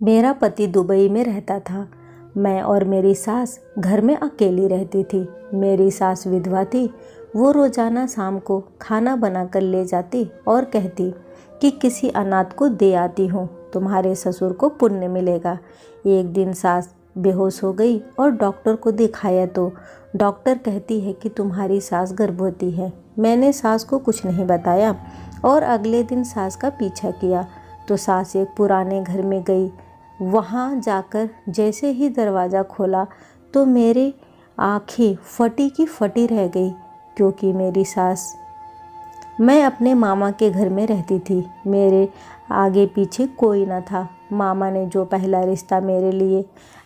मेरा पति दुबई में रहता था। मैं और मेरी सास घर में अकेली रहती थी। मेरी सास विधवा थी। वो रोजाना शाम को खाना बनाकर ले जाती और कहती कि किसी अनाथ को दे आती हूँ, तुम्हारे ससुर को पुण्य मिलेगा। एक दिन सास बेहोश हो गई और डॉक्टर को दिखाया तो डॉक्टर कहती है कि तुम्हारी सास गर्भवती है। मैंने सास को कुछ नहीं बताया और अगले दिन सास का पीछा किया तो सास एक पुराने घर में गई। वहाँ जाकर जैसे ही दरवाज़ा खोला तो मेरी आँखें फटी की फटी रह गई, क्योंकि मेरी सास, मैं अपने मामा के घर में रहती थी। मेरे आगे पीछे कोई न था। मामा ने जो पहला रिश्ता मेरे लिए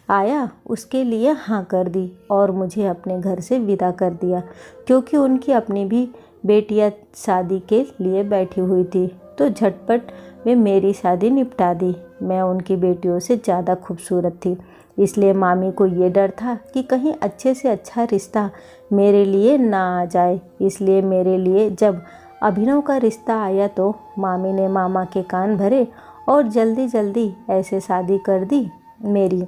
आया उसके लिए हाँ कर दी और मुझे अपने घर से विदा कर दिया, क्योंकि उनकी अपनी भी बेटियां शादी के लिए बैठी हुई थी। तो झटपट वे मेरी शादी निपटा दी। मैं उनकी बेटियों से ज़्यादा खूबसूरत थी, इसलिए मामी को ये डर था कि कहीं अच्छे से अच्छा रिश्ता मेरे लिए ना आ जाए। इसलिए मेरे लिए जब अभिनव का रिश्ता आया तो मामी ने मामा के कान भरे और जल्दी जल्दी ऐसे शादी कर दी मेरी,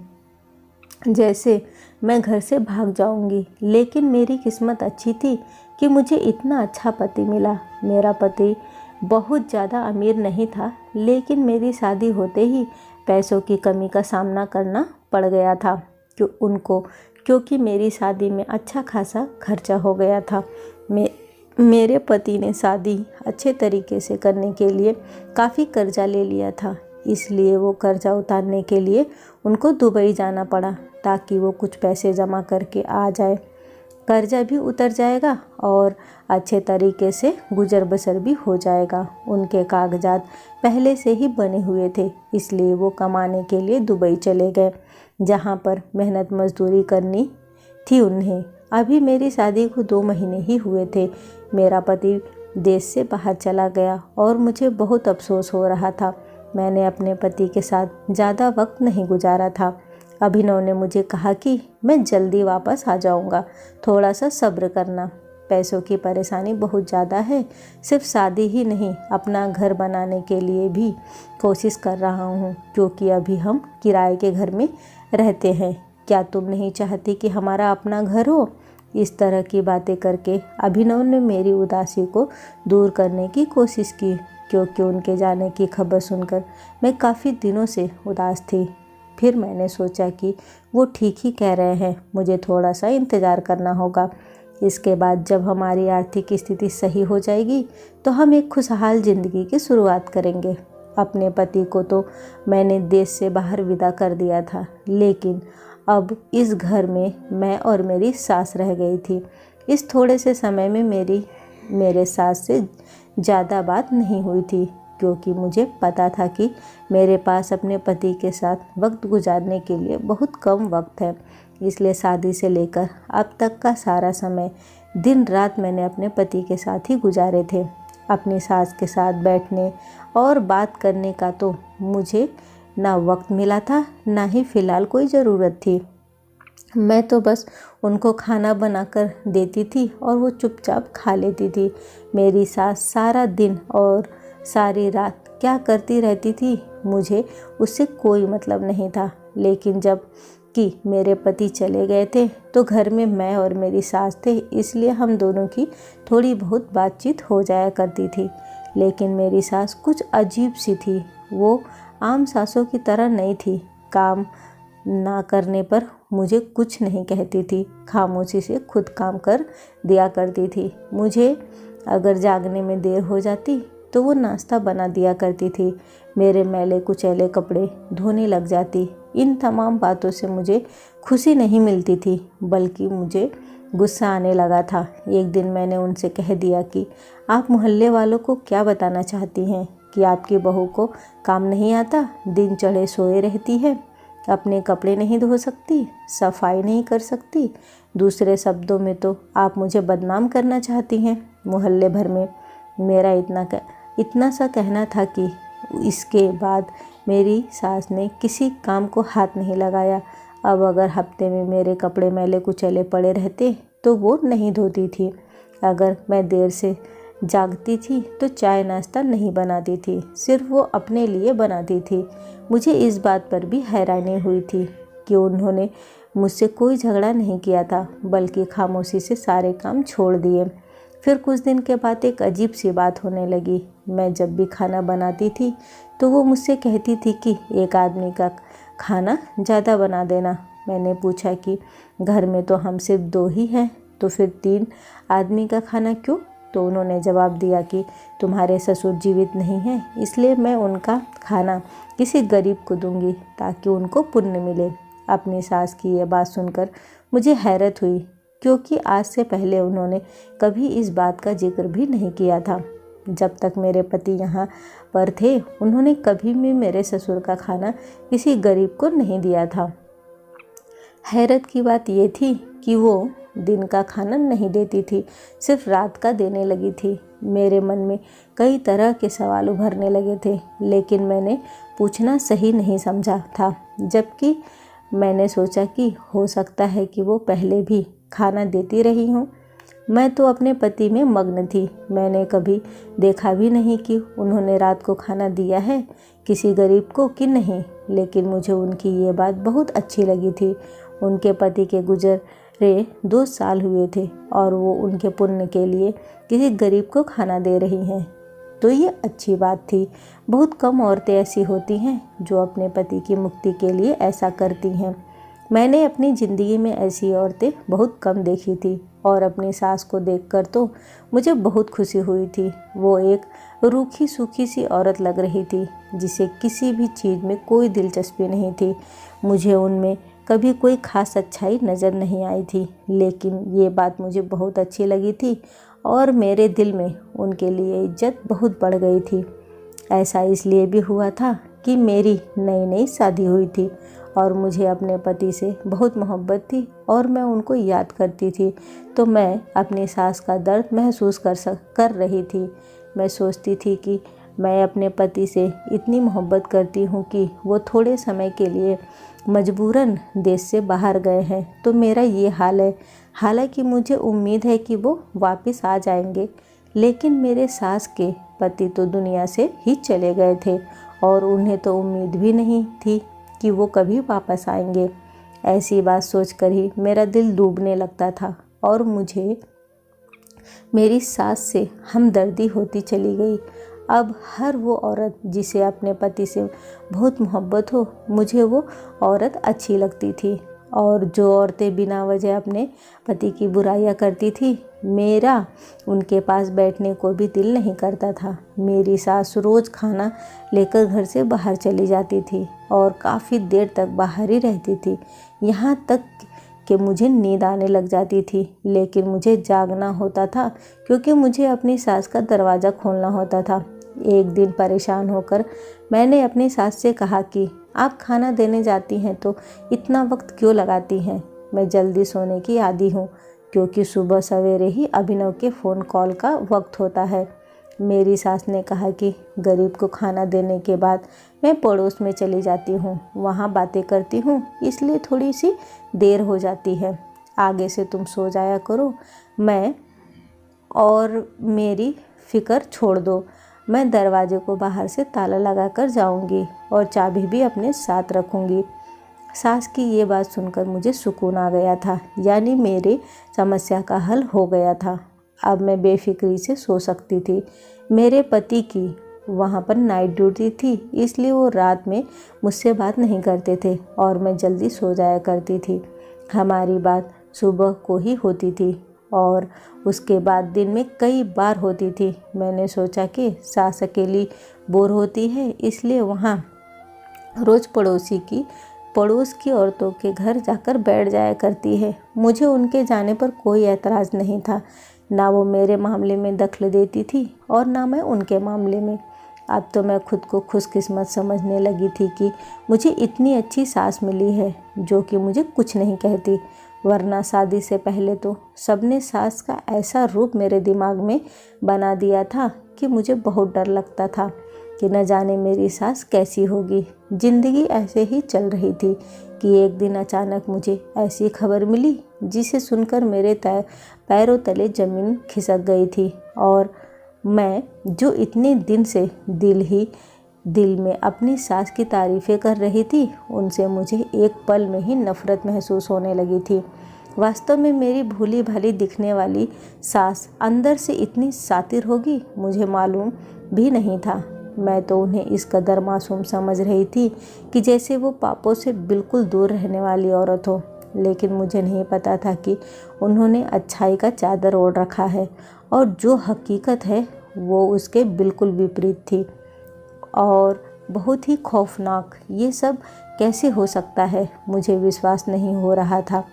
जैसे मैं घर से भाग जाऊंगी। लेकिन मेरी किस्मत अच्छी थी कि मुझे इतना अच्छा पति मिला। मेरा पति बहुत ज़्यादा अमीर नहीं था, लेकिन मेरी शादी होते ही पैसों की कमी का सामना करना पड़ गया था क्योंकि मेरी शादी में अच्छा खासा खर्चा हो गया था। मेरे पति ने शादी अच्छे तरीके से करने के लिए काफ़ी कर्जा ले लिया था, इसलिए वो कर्जा उतारने के लिए उनको दुबई जाना पड़ा ताकि वो कुछ पैसे जमा करके आ जाए। कर्जा भी उतर जाएगा और अच्छे तरीके से गुजर बसर भी हो जाएगा। उनके कागजात पहले से ही बने हुए थे, इसलिए वो कमाने के लिए दुबई चले गए, जहाँ पर मेहनत मजदूरी करनी थी उन्हें। अभी मेरी शादी को 2 महीने ही हुए थे। मेरा पति देश से बाहर चला गया और मुझे बहुत अफसोस हो रहा था। मैंने अपने पति के साथ ज़्यादा वक्त नहीं गुजारा था। अभिनव ने मुझे कहा कि मैं जल्दी वापस आ जाऊंगा, थोड़ा सा सब्र करना। पैसों की परेशानी बहुत ज़्यादा है, सिर्फ शादी ही नहीं, अपना घर बनाने के लिए भी कोशिश कर रहा हूँ, क्योंकि अभी हम किराए के घर में रहते हैं। क्या तुम नहीं चाहती कि हमारा अपना घर हो? इस तरह की बातें करके अभिनव ने मेरी उदासी को दूर करने की कोशिश की, क्योंकि उनके जाने की खबर सुनकर मैं काफ़ी दिनों से उदास थी। फिर मैंने सोचा कि वो ठीक ही कह रहे हैं, मुझे थोड़ा सा इंतज़ार करना होगा। इसके बाद जब हमारी आर्थिक स्थिति सही हो जाएगी तो हम एक खुशहाल ज़िंदगी की शुरुआत करेंगे। अपने पति को तो मैंने देश से बाहर विदा कर दिया था, लेकिन अब इस घर में मैं और मेरी सास रह गई थी। इस थोड़े से समय में मेरे सास से ज़्यादा बात नहीं हुई थी, क्योंकि मुझे पता था कि मेरे पास अपने पति के साथ वक्त गुजारने के लिए बहुत कम वक्त है। इसलिए शादी से लेकर अब तक का सारा समय दिन रात मैंने अपने पति के साथ ही गुजारे थे। अपनी सास के साथ बैठने और बात करने का तो मुझे ना वक्त मिला था, ना ही फ़िलहाल कोई ज़रूरत थी। मैं तो बस उनको खाना बनाकर देती थी और वो चुपचाप खा लेती थी। मेरी सास सारा दिन और सारी रात क्या करती रहती थी, मुझे उससे कोई मतलब नहीं था। लेकिन जब कि मेरे पति चले गए थे तो घर में मैं और मेरी सास थे, इसलिए हम दोनों की थोड़ी बहुत बातचीत हो जाया करती थी। लेकिन मेरी सास कुछ अजीब सी थी। वो आम सासों की तरह नहीं थी। काम ना करने पर मुझे कुछ नहीं कहती थी, खामोशी से खुद काम कर दिया करती थी। मुझे अगर जागने में देर हो जाती तो वो नाश्ता बना दिया करती थी। मेरे मैले कुचैले कपड़े धोने लग जाती। इन तमाम बातों से मुझे खुशी नहीं मिलती थी, बल्कि मुझे गुस्सा आने लगा था। एक दिन मैंने उनसे कह दिया कि आप मोहल्ले वालों को क्या बताना चाहती हैं कि आपकी बहू को काम नहीं आता, दिन चढ़े सोए रहती है, अपने कपड़े नहीं धो सकती, सफाई नहीं कर सकती। दूसरे शब्दों में तो आप मुझे बदनाम करना चाहती हैं मोहल्ले भर में। मेरा इतना सा कहना था कि इसके बाद मेरी सास ने किसी काम को हाथ नहीं लगाया। अब अगर हफ्ते में मेरे कपड़े मैले कुचैले पड़े रहते तो वो नहीं धोती थी। अगर मैं देर से जागती थी तो चाय नाश्ता नहीं बनाती थी, सिर्फ वो अपने लिए बनाती थी। मुझे इस बात पर भी हैरानी हुई थी कि उन्होंने मुझसे कोई झगड़ा नहीं किया था, बल्कि खामोशी से सारे काम छोड़ दिए। फिर कुछ दिन के बाद एक अजीब सी बात होने लगी। मैं जब भी खाना बनाती थी तो वो मुझसे कहती थी कि एक आदमी का खाना ज़्यादा बना देना। मैंने पूछा कि घर में तो हम सिर्फ 2 ही हैं, तो फिर 3 आदमी का खाना क्यों? तो उन्होंने जवाब दिया कि तुम्हारे ससुर जीवित नहीं हैं, इसलिए मैं उनका खाना किसी गरीब को दूंगी ताकि उनको पुण्य मिले। अपनी सास की ये बात सुनकर मुझे हैरत हुई, क्योंकि आज से पहले उन्होंने कभी इस बात का जिक्र भी नहीं किया था। जब तक मेरे पति यहाँ पर थे, उन्होंने कभी भी मेरे ससुर का खाना किसी गरीब को नहीं दिया था। हैरत की बात ये थी कि वो दिन का खाना नहीं देती थी, सिर्फ रात का देने लगी थी। मेरे मन में कई तरह के सवाल उभरने लगे थे, लेकिन मैंने पूछना सही नहीं समझा था। जबकि मैंने सोचा कि हो सकता है कि वो पहले भी खाना देती रही हूँ। मैं तो अपने पति में मग्न थी। मैंने कभी देखा भी नहीं कि उन्होंने रात को खाना दिया है किसी गरीब को कि नहीं, लेकिन मुझे उनकी ये बात बहुत अच्छी लगी थी। उनके पति के गुजरे 2 साल हुए थे और वो उनके पुण्य के लिए किसी गरीब को खाना दे रही हैं, तो ये अच्छी बात थी। बहुत कम औरतें ऐसी होती हैं जो अपने पति की मुक्ति के लिए ऐसा करती हैं। मैंने अपनी ज़िंदगी में ऐसी औरतें बहुत कम देखी थी और अपनी सास को देखकर तो मुझे बहुत खुशी हुई थी। वो एक रूखी सूखी सी औरत लग रही थी, जिसे किसी भी चीज़ में कोई दिलचस्पी नहीं थी। मुझे उनमें कभी कोई खास अच्छाई नज़र नहीं आई थी, लेकिन ये बात मुझे बहुत अच्छी लगी थी और मेरे दिल में उनके लिए इज्जत बहुत बढ़ गई थी। ऐसा इसलिए भी हुआ था कि मेरी नई नई शादी हुई थी और मुझे अपने पति से बहुत मोहब्बत थी और मैं उनको याद करती थी, तो मैं अपनी सास का दर्द महसूस कर रही थी। मैं सोचती थी कि मैं अपने पति से इतनी मोहब्बत करती हूँ कि वो थोड़े समय के लिए मजबूरन देश से बाहर गए हैं, तो मेरा ये हाल है। हालांकि मुझे उम्मीद है कि वो वापस आ जाएंगे, लेकिन मेरे सास के पति तो दुनिया से ही चले गए थे और उन्हें तो उम्मीद भी नहीं थी कि वो कभी वापस आएंगे। ऐसी बात सोचकर ही मेरा दिल डूबने लगता था और मुझे मेरी सास से हमदर्दी होती चली गई। अब हर वो औरत जिसे अपने पति से बहुत मोहब्बत हो, मुझे वो औरत अच्छी लगती थी, और जो औरतें बिना वजह अपने पति की बुराइयां करती थी, मेरा उनके पास बैठने को भी दिल नहीं करता था। मेरी सास रोज़ खाना लेकर घर से बाहर चली जाती थी और काफ़ी देर तक बाहर ही रहती थी, यहाँ तक कि मुझे नींद आने लग जाती थी। लेकिन मुझे जागना होता था क्योंकि मुझे अपनी सास का दरवाज़ा खोलना होता था। एक दिन परेशान होकर मैंने अपनी सास से कहा कि आप खाना देने जाती हैं तो इतना वक्त क्यों लगाती हैं? मैं जल्दी सोने की आदी हूँ, क्योंकि सुबह सवेरे ही अभिनव के फ़ोन कॉल का वक्त होता है। मेरी सास ने कहा कि गरीब को खाना देने के बाद मैं पड़ोस में चली जाती हूँ, वहाँ बातें करती हूँ, इसलिए थोड़ी सी देर हो जाती है। आगे से तुम सो जाया करो, मैं और मेरी फ़िक्र छोड़ दो। मैं दरवाजे को बाहर से ताला लगाकर जाऊंगी और चाबी भी अपने साथ रखूंगी। सास की ये बात सुनकर मुझे सुकून आ गया था, यानी मेरी समस्या का हल हो गया था। अब मैं बेफिक्री से सो सकती थी। मेरे पति की वहाँ पर नाइट ड्यूटी थी, इसलिए वो रात में मुझसे बात नहीं करते थे और मैं जल्दी सो जाया करती थी। हमारी बात सुबह को ही होती थी और उसके बाद दिन में कई बार होती थी। मैंने सोचा कि सास अकेली बोर होती है, इसलिए वहाँ रोज़ पड़ोस की औरतों के घर जाकर बैठ जाया करती है। मुझे उनके जाने पर कोई एतराज़ नहीं था। ना वो मेरे मामले में दखल देती थी और ना मैं उनके मामले में। अब तो मैं खुद को खुशकिस्मत समझने लगी थी कि मुझे इतनी अच्छी सास मिली है जो कि मुझे कुछ नहीं कहती, वरना शादी से पहले तो सबने सास का ऐसा रूप मेरे दिमाग में बना दिया था कि मुझे बहुत डर लगता था कि न जाने मेरी सास कैसी होगी। ज़िंदगी ऐसे ही चल रही थी कि एक दिन अचानक मुझे ऐसी खबर मिली जिसे सुनकर मेरे पैरों तले ज़मीन खिसक गई थी और मैं जो इतने दिन से दिल में अपनी सास की तारीफ़ें कर रही थी, उनसे मुझे एक पल में ही नफ़रत महसूस होने लगी थी। वास्तव में मेरी भोली भाली दिखने वाली सास अंदर से इतनी शातिर होगी, मुझे मालूम भी नहीं था। मैं तो उन्हें इस कदर मासूम समझ रही थी कि जैसे वो पापों से बिल्कुल दूर रहने वाली औरत हो। लेकिन मुझे नहीं पता था कि उन्होंने अच्छाई का चादर ओढ़ रखा है और जो हकीकत है वो उसके बिल्कुल विपरीत थी और बहुत ही खौफनाक। ये सब कैसे हो सकता है, मुझे विश्वास नहीं हो रहा था।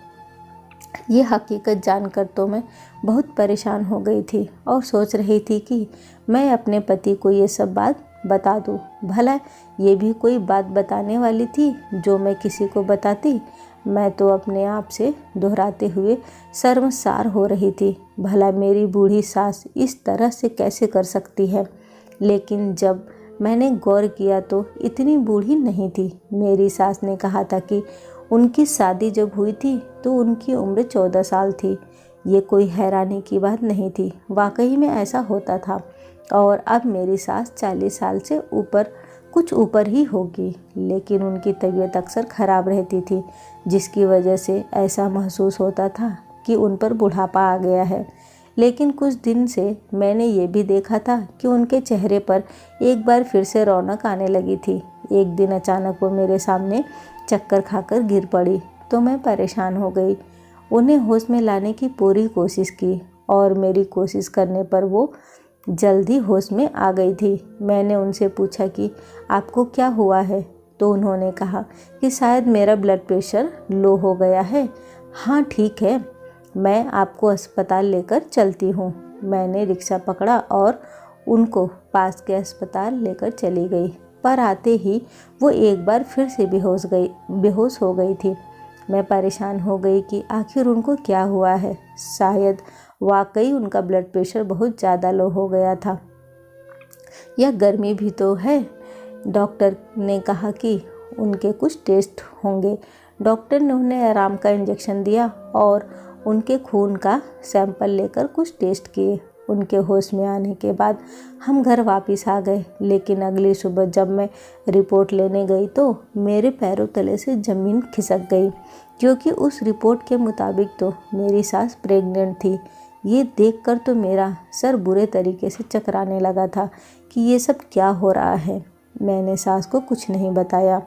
ये हकीकत जानकर तो मैं बहुत परेशान हो गई थी और सोच रही थी कि मैं अपने पति को ये सब बात बता दूं। भला ये भी कोई बात बताने वाली थी जो मैं किसी को बताती। मैं तो अपने आप से दोहराते हुए शर्मसार हो रही थी। भला मेरी बूढ़ी सास इस तरह से कैसे कर सकती है। लेकिन जब मैंने गौर किया तो इतनी बूढ़ी नहीं थी। मेरी सास ने कहा था कि उनकी शादी जब हुई थी तो उनकी उम्र 14 साल थी। ये कोई हैरानी की बात नहीं थी, वाकई में ऐसा होता था। और अब मेरी सास 40 साल से कुछ ऊपर ही होगी। लेकिन उनकी तबीयत अक्सर ख़राब रहती थी, जिसकी वजह से ऐसा महसूस होता था कि उन पर बुढ़ापा आ गया है। लेकिन कुछ दिन से मैंने ये भी देखा था कि उनके चेहरे पर एक बार फिर से रौनक आने लगी थी। एक दिन अचानक वो मेरे सामने चक्कर खाकर गिर पड़ी तो मैं परेशान हो गई। उन्हें होश में लाने की पूरी कोशिश की और मेरी कोशिश करने पर वो जल्दी होश में आ गई थी। मैंने उनसे पूछा कि आपको क्या हुआ है, तो उन्होंने कहा कि शायद मेरा ब्लड प्रेशर लो हो गया है। हाँ ठीक है, मैं आपको अस्पताल लेकर चलती हूँ। मैंने रिक्शा पकड़ा और उनको पास के अस्पताल लेकर चली गई। पर आते ही वो एक बार फिर से बेहोश हो गई थी। मैं परेशान हो गई कि आखिर उनको क्या हुआ है। शायद वाकई उनका ब्लड प्रेशर बहुत ज़्यादा लो हो गया था, या गर्मी भी तो है। डॉक्टर ने कहा कि उनके कुछ टेस्ट होंगे। डॉक्टर ने उन्हें आराम का इंजेक्शन दिया और उनके खून का सैंपल लेकर कुछ टेस्ट किए। उनके होश में आने के बाद हम घर वापस आ गए। लेकिन अगली सुबह जब मैं रिपोर्ट लेने गई तो मेरे पैरों तले से ज़मीन खिसक गई, क्योंकि उस रिपोर्ट के मुताबिक तो मेरी सास प्रेग्नेंट थी। ये देखकर तो मेरा सर बुरे तरीके से चकराने लगा था कि ये सब क्या हो रहा है। मैंने सास को कुछ नहीं बताया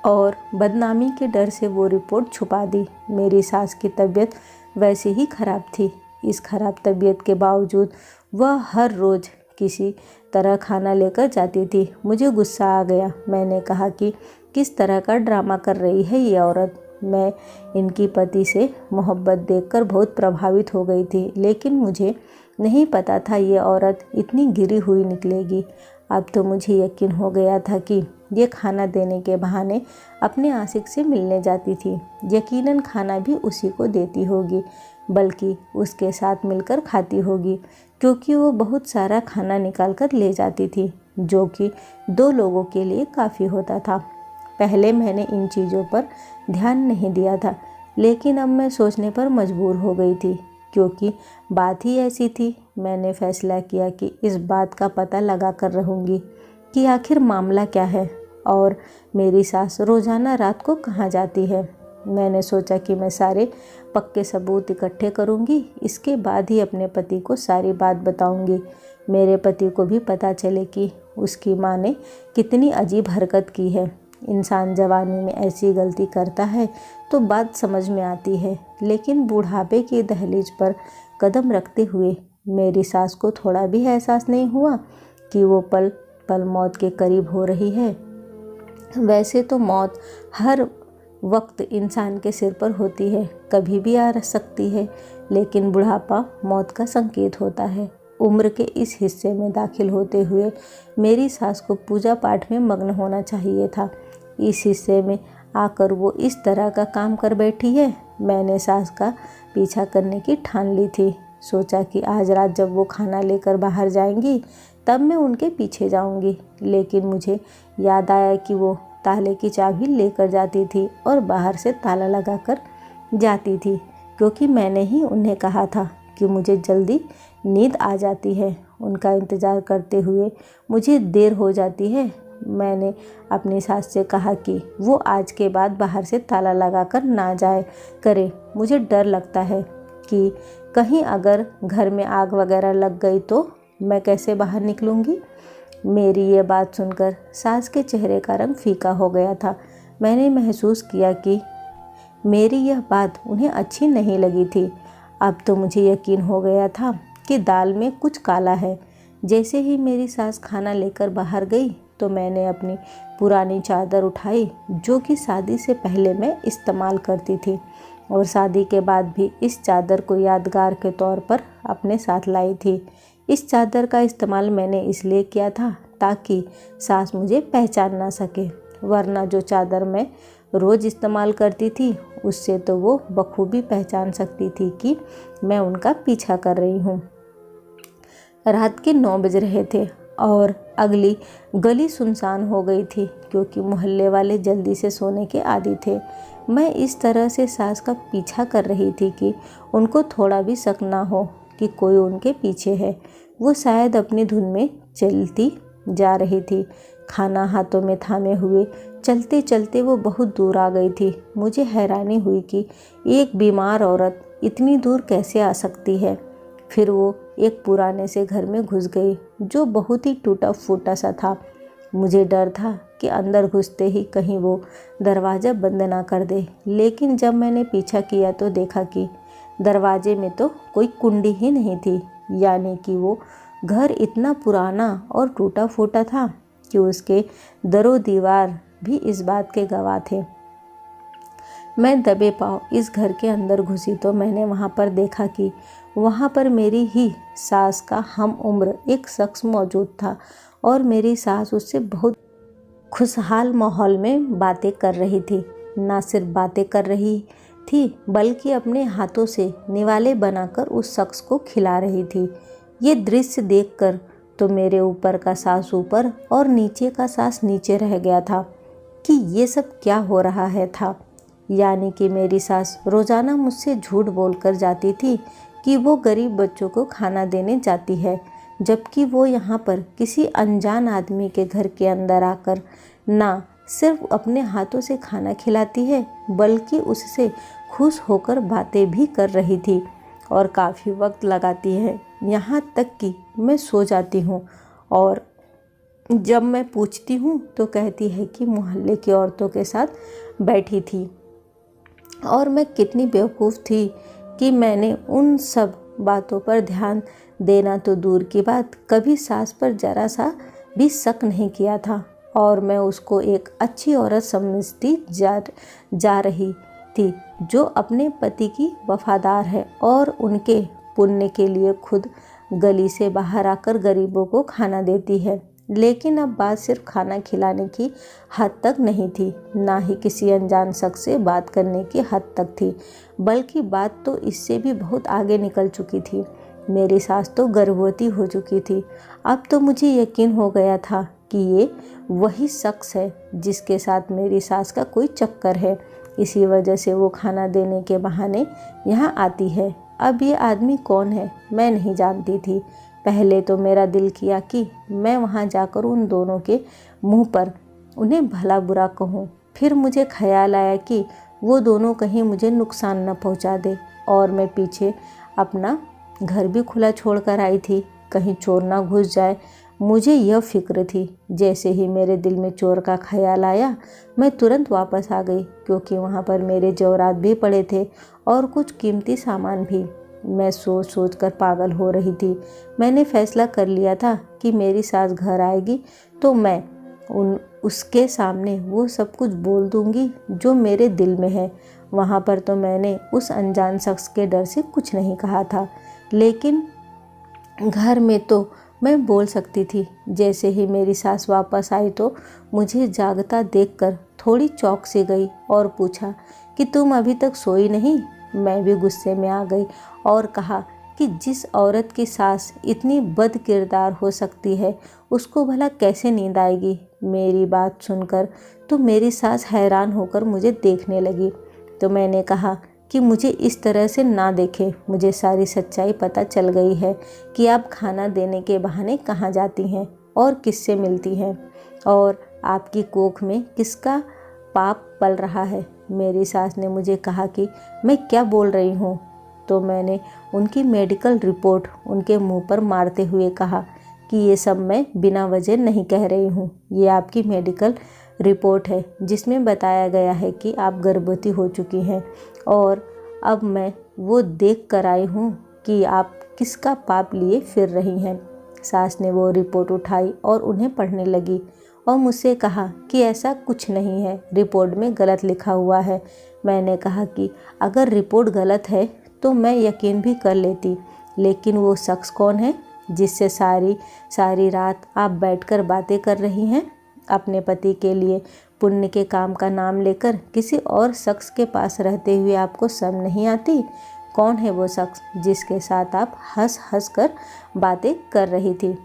और बदनामी के डर से वो रिपोर्ट छुपा दी। मेरी सास की तबीयत वैसे ही ख़राब थी। इस खराब तबीयत के बावजूद वह हर रोज़ किसी तरह खाना लेकर जाती थी। मुझे गुस्सा आ गया। मैंने कहा कि किस तरह का ड्रामा कर रही है ये औरत। मैं इनकी पति से मोहब्बत देखकर बहुत प्रभावित हो गई थी, लेकिन मुझे नहीं पता था ये औरत इतनी गिरी हुई निकलेगी। अब तो मुझे यकीन हो गया था कि ये खाना देने के बहाने अपने आशिक से मिलने जाती थी। यकीनन खाना भी उसी को देती होगी, बल्कि उसके साथ मिलकर खाती होगी, क्योंकि वो बहुत सारा खाना निकाल कर ले जाती थी, जो कि 2 लोगों के लिए काफ़ी होता था। पहले मैंने इन चीज़ों पर ध्यान नहीं दिया था, लेकिन अब मैं सोचने पर मजबूर हो गई थी, क्योंकि बात ही ऐसी थी। मैंने फैसला किया कि इस बात का पता लगा कर रहूँगी कि आखिर मामला क्या है और मेरी सास रोज़ाना रात को कहाँ जाती है। मैंने सोचा कि मैं सारे पक्के सबूत इकट्ठे करूँगी, इसके बाद ही अपने पति को सारी बात बताऊँगी। मेरे पति को भी पता चले कि उसकी माँ ने कितनी अजीब हरकत की है। इंसान जवानी में ऐसी गलती करता है तो बात समझ में आती है, लेकिन बुढ़ापे की दहलीज पर कदम रखते हुए मेरी सास को थोड़ा भी एहसास नहीं हुआ कि वो पल पल मौत के करीब हो रही है। वैसे तो मौत हर वक्त इंसान के सिर पर होती है, कभी भी आ सकती है, लेकिन बुढ़ापा मौत का संकेत होता है। उम्र के इस हिस्से में दाखिल होते हुए मेरी सास को पूजा पाठ में मग्न होना चाहिए था। इस हिस्से में आकर वो इस तरह का काम कर बैठी है। मैंने सास का पीछा करने की ठान ली थी। सोचा कि आज रात जब वो खाना लेकर बाहर जाएंगी तब मैं उनके पीछे जाऊंगी, लेकिन मुझे याद आया कि वो ताले की चाबी लेकर जाती थी और बाहर से ताला लगाकर जाती थी, क्योंकि मैंने ही उन्हें कहा था कि मुझे जल्दी नींद आ जाती है। उनका इंतज़ार करते हुए मुझे देर हो जाती है। मैंने अपनी सास से कहा कि वो आज के बाद बाहर से ताला लगाकर ना जाए करे। मुझे डर लगता है कि कहीं अगर घर में आग वगैरह लग गई तो मैं कैसे बाहर निकलूँगी। मेरी ये बात सुनकर सास के चेहरे का रंग फीका हो गया था। मैंने महसूस किया कि मेरी यह बात उन्हें अच्छी नहीं लगी थी। अब तो मुझे यकीन हो गया था कि दाल में कुछ काला है। जैसे ही मेरी सास खाना लेकर बाहर गई तो मैंने अपनी पुरानी चादर उठाई जो कि शादी से पहले मैं इस्तेमाल करती थी और शादी के बाद भी इस चादर को यादगार के तौर पर अपने साथ लाई थी। इस चादर का इस्तेमाल मैंने इसलिए किया था ताकि सास मुझे पहचान ना सके, वरना जो चादर मैं रोज़ इस्तेमाल करती थी उससे तो वो बखूबी पहचान सकती थी कि मैं उनका पीछा कर रही हूँ। रात के 9 बज रहे थे और अगली गली सुनसान हो गई थी क्योंकि मोहल्ले वाले जल्दी से सोने के आदी थे। मैं इस तरह से सास का पीछा कर रही थी कि उनको थोड़ा भी शक ना हो कि कोई उनके पीछे है। वो शायद अपनी धुन में चलती जा रही थी, खाना हाथों में थामे हुए चलते चलते वो बहुत दूर आ गई थी। मुझे हैरानी हुई कि एक बीमार औरत इतनी दूर कैसे आ सकती है। फिर वो एक पुराने से घर में घुस गई जो बहुत ही टूटा फूटा सा था। मुझे डर था कि अंदर घुसते ही कहीं वो दरवाज़ा बंद ना कर दे, लेकिन जब मैंने पीछा किया तो देखा कि दरवाजे में तो कोई कुंडी ही नहीं थी। यानी कि वो घर इतना पुराना और टूटा फूटा था कि उसके दरो दीवार भी इस बात के गवाह थे। मैं दबे पाँव इस घर के अंदर घुसी तो मैंने वहाँ पर देखा कि वहाँ पर मेरी ही सास का हम उम्र एक शख्स मौजूद था और मेरी सास उससे बहुत खुशहाल माहौल में बातें कर रही थी। ना सिर्फ बातें कर रही थी बल्कि अपने हाथों से निवाले बनाकर उस शख्स को खिला रही थी। ये दृश्य देखकर तो मेरे ऊपर का सांस ऊपर और नीचे का सांस नीचे रह गया था कि ये सब क्या हो रहा है था। यानी कि मेरी सास रोज़ाना मुझसे झूठ बोलकर जाती थी कि वो गरीब बच्चों को खाना देने जाती है, जबकि वो यहाँ पर किसी अनजान आदमी के घर के अंदर आकर ना सिर्फ अपने हाथों से खाना खिलाती है बल्कि उससे खुश होकर बातें भी कर रही थी और काफ़ी वक्त लगाती है। यहाँ तक कि मैं सो जाती हूँ और जब मैं पूछती हूँ तो कहती है कि मोहल्ले की औरतों के साथ बैठी थी। और मैं कितनी बेवकूफ़ थी कि मैंने उन सब बातों पर ध्यान देना तो दूर की बात, कभी सास पर ज़रा सा भी शक नहीं किया था और मैं उसको एक अच्छी औरत समझती जा रही थी जो अपने पति की वफादार है और उनके पुण्य के लिए खुद गली से बाहर आकर गरीबों को खाना देती है। लेकिन अब बात सिर्फ खाना खिलाने की हद तक नहीं थी, ना ही किसी अनजान शख्स से बात करने की हद तक थी, बल्कि बात तो इससे भी बहुत आगे निकल चुकी थी। मेरी सास तो गर्भवती हो चुकी थी। अब तो मुझे यकीन हो गया था कि ये वही शख्स है जिसके साथ मेरी सास का कोई चक्कर है। इसी वजह से वो खाना देने के बहाने यहाँ आती है। अब ये आदमी कौन है मैं नहीं जानती थी। पहले तो मेरा दिल किया कि मैं वहाँ जाकर उन दोनों के मुंह पर उन्हें भला बुरा कहूँ। फिर मुझे ख्याल आया कि वो दोनों कहीं मुझे नुकसान न पहुँचा दे और मैं पीछे अपना घर भी खुला छोड़ कर आई थी, कहीं चोर ना घुस जाए। मुझे यह फिक्र थी। जैसे ही मेरे दिल में चोर का ख्याल आया मैं तुरंत वापस आ गई क्योंकि वहाँ पर मेरे जेवरात भी पड़े थे और कुछ कीमती सामान भी। मैं सोच सोच कर पागल हो रही थी। मैंने फैसला कर लिया था कि मेरी सास घर आएगी तो मैं उसके सामने वो सब कुछ बोल दूंगी जो मेरे दिल में है। वहाँ पर तो मैंने उस अनजान शख्स के डर से कुछ नहीं कहा था, लेकिन घर में तो मैं बोल सकती थी। जैसे ही मेरी सास वापस आई तो मुझे जागता देखकर थोड़ी चौंक सी गई और पूछा कि तुम अभी तक सोई नहीं। मैं भी गुस्से में आ गई और कहा कि जिस औरत की सास इतनी बद किरदार हो सकती है उसको भला कैसे नींद आएगी। मेरी बात सुनकर तो मेरी सास हैरान होकर मुझे देखने लगी। तो मैंने कहा कि मुझे इस तरह से ना देखें। मुझे सारी सच्चाई पता चल गई है कि आप खाना देने के बहाने कहाँ जाती हैं और किससे मिलती हैं, और आपकी कोख में किसका पाप पल रहा है। मेरी सास ने मुझे कहा कि मैं क्या बोल रही हूँ, तो मैंने उनकी मेडिकल रिपोर्ट उनके मुंह पर मारते हुए कहा कि ये सब मैं बिना वजह नहीं कह रही हूँ। ये आपकी मेडिकल रिपोर्ट है जिसमें बताया गया है कि आप गर्भवती हो चुकी हैं, और अब मैं वो देख कर आई हूँ कि आप किसका पाप लिए फिर रही हैं। सास ने वो रिपोर्ट उठाई और उन्हें पढ़ने लगी और मुझसे कहा कि ऐसा कुछ नहीं है, रिपोर्ट में गलत लिखा हुआ है। मैंने कहा कि अगर रिपोर्ट गलत है तो मैं यकीन भी कर लेती, लेकिन वो शख्स कौन है जिससे सारी रात आप बैठकर बातें कर रही हैं? अपने पति के लिए पुण्य के काम का नाम लेकर किसी और शख्स के पास रहते हुए आपको शर्म नहीं आती? कौन है वो शख्स जिसके साथ आप हंस हंस कर बातें कर रही थी?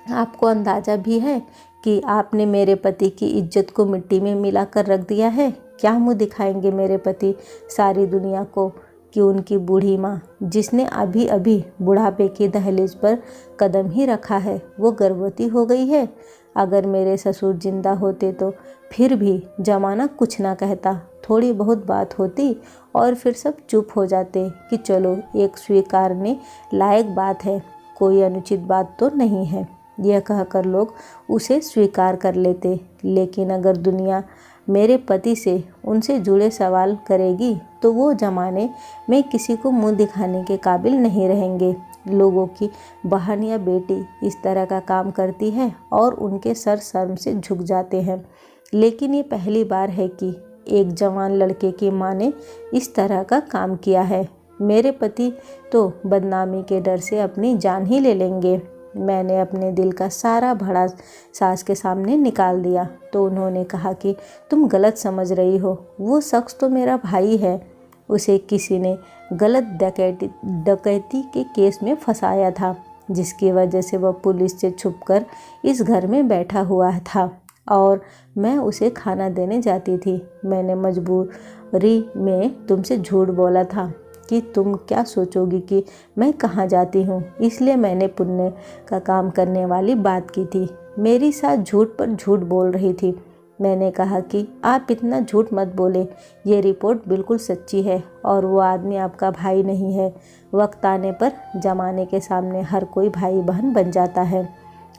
आपको अंदाज़ा भी है कि आपने मेरे पति की इज्जत को मिट्टी में मिलाकर रख दिया है? क्या मुँह दिखाएंगे मेरे पति सारी दुनिया को कि उनकी बूढ़ी माँ, जिसने अभी अभी बुढ़ापे की दहलीज पर कदम ही रखा है, वो गर्भवती हो गई है? अगर मेरे ससुर जिंदा होते तो फिर भी जमाना कुछ ना कहता, थोड़ी बहुत बात होती और फिर सब चुप हो जाते कि चलो एक स्वीकारने लायक बात है, कोई अनुचित बात तो नहीं है। यह कहकर लोग उसे स्वीकार कर लेते। लेकिन अगर दुनिया मेरे पति से उनसे जुड़े सवाल करेगी तो वो ज़माने में किसी को मुंह दिखाने के काबिल नहीं रहेंगे। लोगों की बहन या बेटी इस तरह का काम करती है और उनके सर शर्म से झुक जाते हैं। लेकिन ये पहली बार है कि एक जवान लड़के की माँ ने इस तरह का काम किया है। मेरे पति तो बदनामी के डर से अपनी जान ही ले लेंगे। मैंने अपने दिल का सारा भड़ा सास के सामने निकाल दिया तो उन्होंने कहा कि तुम गलत समझ रही हो, वो शख्स तो मेरा भाई है। उसे किसी ने गलत डकैती के केस में फंसाया था, जिसकी वजह से वह पुलिस से छुपकर इस घर में बैठा हुआ था और मैं उसे खाना देने जाती थी। मैंने मजबूरी में तुमसे झूठ बोला था कि तुम क्या सोचोगी कि मैं कहाँ जाती हूँ, इसलिए मैंने पुण्य का काम करने वाली बात की थी। मेरी सास झूठ पर झूठ बोल रही थी। मैंने कहा कि आप इतना झूठ मत बोले, ये रिपोर्ट बिल्कुल सच्ची है और वो आदमी आपका भाई नहीं है। वक्त आने पर जमाने के सामने हर कोई भाई बहन बन जाता है।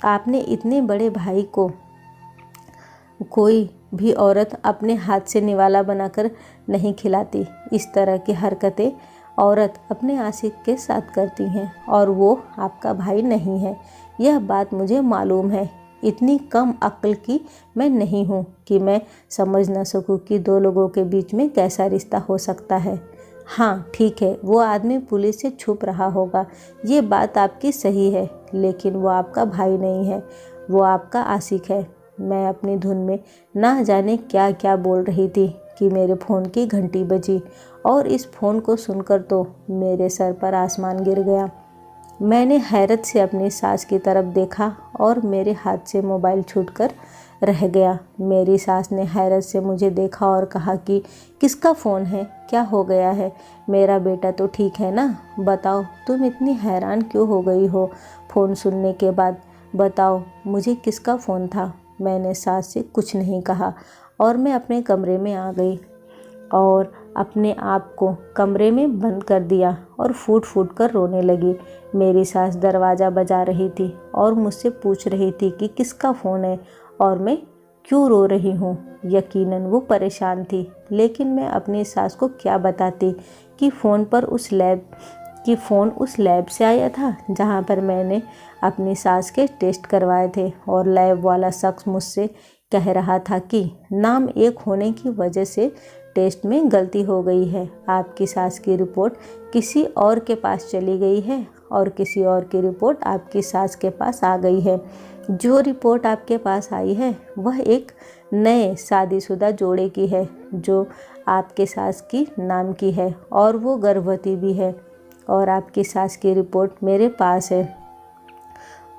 आपने इतने बड़े भाई को कोई भी औरत अपने हाथ से निवाला बनाकर नहीं खिलाती। इस तरह की हरकतें औरत अपने आशिक के साथ करती हैं और वो आपका भाई नहीं है। यह बात मुझे मालूम है। इतनी कम अक्ल की मैं नहीं हूँ कि मैं समझ न सकूँ कि दो लोगों के बीच में कैसा रिश्ता हो सकता है। हाँ ठीक है, वो आदमी पुलिस से छुप रहा होगा, ये बात आपकी सही है, लेकिन वो आपका भाई नहीं है, वो आपका आशिक है। मैं अपनी धुन में ना जाने क्या क्या बोल रही थी कि मेरे फ़ोन की घंटी बजी और इस फ़ोन को सुनकर तो मेरे सर पर आसमान गिर गया। मैंने हैरत से अपनी सास की तरफ देखा और मेरे हाथ से मोबाइल छूटकर रह गया। मेरी सास ने हैरत से मुझे देखा और कहा कि किसका फ़ोन है, क्या हो गया है, मेरा बेटा तो ठीक है ना? बताओ तुम इतनी हैरान क्यों हो गई हो फ़ोन सुनने के बाद? बताओ मुझे किसका फ़ोन था? मैंने सास से कुछ नहीं कहा और मैं अपने कमरे में आ गई और अपने आप को कमरे में बंद कर दिया और फूट फूट कर रोने लगी। मेरी सास दरवाज़ा बजा रही थी और मुझसे पूछ रही थी कि किसका फ़ोन है और मैं क्यों रो रही हूँ। यकीनन वो परेशान थी, लेकिन मैं अपनी सास को क्या बताती कि फ़ोन उस लैब से आया था जहाँ पर मैंने अपनी सास के टेस्ट करवाए थे और लैब वाला शख्स मुझसे कह रहा था कि नाम एक होने की वजह से टेस्ट में गलती हो गई है। आपकी सास की रिपोर्ट किसी और के पास चली गई है और किसी और की रिपोर्ट आपकी सास के पास आ गई है। जो रिपोर्ट आपके पास आई है वह एक नए शादीशुदा जोड़े की है जो आपके सास की नाम की है और वो गर्भवती भी है, और आपकी सास की रिपोर्ट मेरे पास है।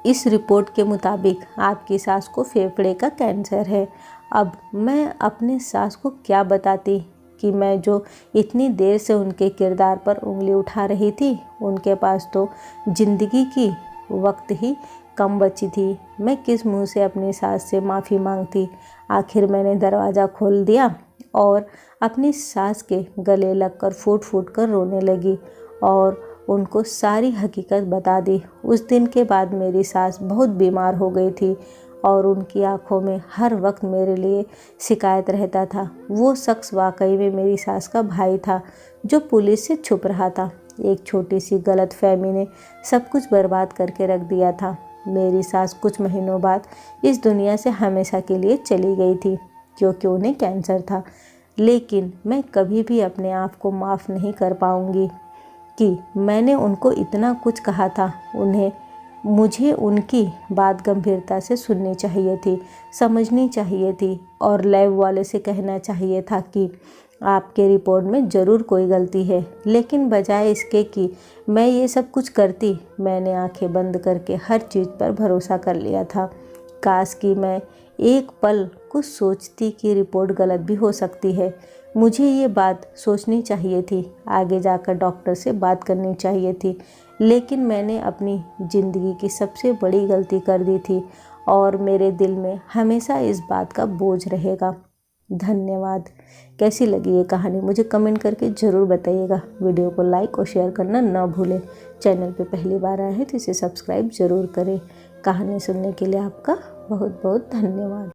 इस रिपोर्ट के मुताबिक आपकी सास को फेफड़े का कैंसर है। अब मैं अपने सास को क्या बताती कि मैं जो इतनी देर से उनके किरदार पर उंगली उठा रही थी, उनके पास तो ज़िंदगी की वक्त ही कम बची थी। मैं किस मुंह से अपनी सास से माफ़ी मांगती। आखिर मैंने दरवाज़ा खोल दिया और अपनी सास के गले लगकर फूट फूट कर रोने लगी और उनको सारी हकीकत बता दी। उस दिन के बाद मेरी सास बहुत बीमार हो गई थी और उनकी आंखों में हर वक्त मेरे लिए शिकायत रहता था। वो शख्स वाकई में मेरी सास का भाई था जो पुलिस से छुप रहा था। एक छोटी सी गलतफहमी ने सब कुछ बर्बाद करके रख दिया था। मेरी सास कुछ महीनों बाद इस दुनिया से हमेशा के लिए चली गई थी क्योंकि उन्हें कैंसर था। लेकिन मैं कभी भी अपने आप को माफ़ नहीं कर पाऊंगी कि मैंने उनको इतना कुछ कहा था। मुझे उनकी बात गंभीरता से सुननी चाहिए थी, समझनी चाहिए थी और लैब वाले से कहना चाहिए था कि आपके रिपोर्ट में ज़रूर कोई गलती है। लेकिन बजाय इसके कि मैं ये सब कुछ करती, मैंने आंखें बंद करके हर चीज़ पर भरोसा कर लिया था। काश कि मैं एक पल कुछ सोचती कि रिपोर्ट गलत भी हो सकती है। मुझे ये बात सोचनी चाहिए थी, आगे जाकर डॉक्टर से बात करनी चाहिए थी। लेकिन मैंने अपनी ज़िंदगी की सबसे बड़ी गलती कर दी थी और मेरे दिल में हमेशा इस बात का बोझ रहेगा। धन्यवाद। कैसी लगी ये कहानी मुझे कमेंट करके ज़रूर बताइएगा। वीडियो को लाइक और शेयर करना ना भूलें। चैनल पे पहली बार आए हैं तो इसे सब्सक्राइब ज़रूर करें। कहानी सुनने के लिए आपका बहुत बहुत धन्यवाद।